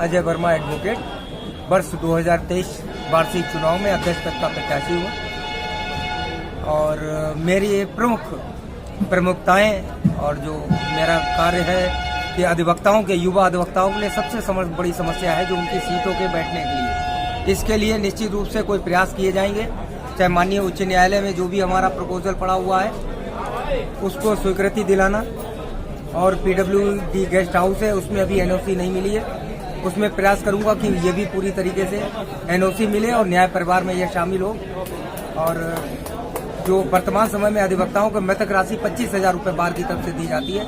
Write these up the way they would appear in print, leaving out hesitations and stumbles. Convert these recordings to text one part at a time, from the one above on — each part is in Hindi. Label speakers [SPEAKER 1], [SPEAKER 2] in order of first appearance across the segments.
[SPEAKER 1] अजय वर्मा एडवोकेट, वर्ष 2023 वार्षिक चुनाव में अध्यक्ष पद का प्रत्याशी हूँ। और मेरी प्रमुखताएं और जो मेरा कार्य है कि अधिवक्ताओं के, युवा अधिवक्ताओं के लिए सबसे बड़ी समस्या है जो उनकी सीटों के बैठने के लिए। इसके लिए निश्चित रूप से कोई प्रयास किए जाएंगे, चाहे माननीय उच्च न्यायालय में जो भी हमारा प्रपोजल पड़ा हुआ है उसको स्वीकृति दिलाना, और पीडब्ल्यूडी गेस्ट हाउस है उसमें अभी एनओसी नहीं मिली है, उसमें प्रयास करूंगा कि ये भी पूरी तरीके से एनओसी मिले और न्याय परिवार में यह शामिल हो। और जो वर्तमान समय में अधिवक्ताओं को मृतक राशि 25,000 रुपये बार की तरफ से दी जाती है,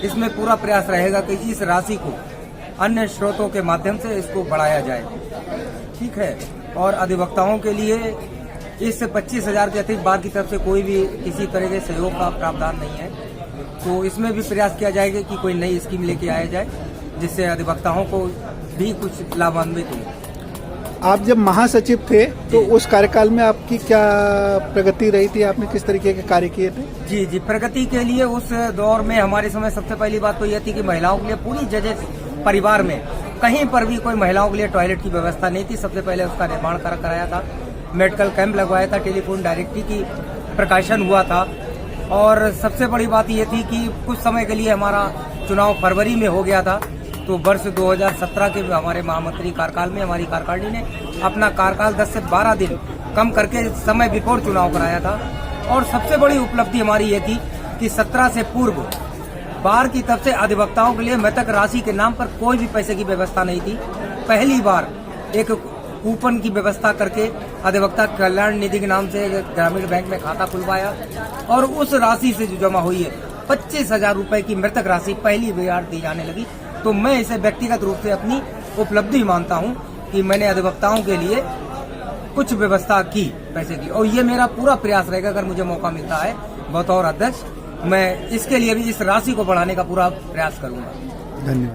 [SPEAKER 1] इसमें पूरा प्रयास रहेगा कि इस राशि को अन्य स्रोतों के माध्यम से इसको बढ़ाया जाए। ठीक है। और अधिवक्ताओं के लिए इस 25,000 के अतिरिक्त बार की तरफ से कोई भी किसी तरह के सहयोग का प्रावधान नहीं है, तो इसमें भी प्रयास किया जाएगा कि कोई नई स्कीम लेके आया जाए जिससे अधिवक्ताओं को भी कुछ लाभान्वित हो।
[SPEAKER 2] आप जब महासचिव थे तो उस कार्यकाल में आपकी क्या प्रगति रही थी, आपने किस तरीके के कार्य किए थे?
[SPEAKER 1] जी, प्रगति के लिए उस दौर में हमारे समय सबसे पहली बात तो यह थी कि महिलाओं के लिए पूरी जजेस परिवार में कहीं पर भी कोई महिलाओं के लिए टॉयलेट की व्यवस्था नहीं थी। सबसे पहले उसका निर्माण कराया था, मेडिकल कैंप लगवाया था, टेलीफोन डायरेक्टरी की प्रकाशन हुआ था। और सबसे बड़ी बात यह थी कि कुछ समय के लिए हमारा चुनाव फरवरी में हो गया था, तो वर्ष 2017 के हमारे महामंत्री कार्यकाल में हमारी कार्यकारिणी ने अपना कार्यकाल 10 से 12 दिन कम करके समय बिफोर चुनाव कराया था। और सबसे बड़ी उपलब्धि हमारी ये थी कि 17 से पूर्व बार की तरफ से अधिवक्ताओं के लिए मृतक राशि के नाम पर कोई भी पैसे की व्यवस्था नहीं थी। पहली बार एक कूपन की व्यवस्था करके अधिवक्ता कल्याण निधि के नाम से ग्रामीण बैंक में खाता खुलवाया, और उस राशि से जो जमा हुई है 25,000 रुपए की मृतक राशि पहली बार दी जाने लगी। तो मैं इसे व्यक्तिगत रूप से अपनी उपलब्धि मानता हूं कि मैंने अधिवक्ताओं के लिए कुछ व्यवस्था की पैसे की, और ये मेरा पूरा प्रयास रहेगा अगर मुझे मौका मिलता है बतौर अध्यक्ष, मैं इसके लिए भी इस राशि को बढ़ाने का पूरा प्रयास करूंगा।
[SPEAKER 2] धन्यवाद।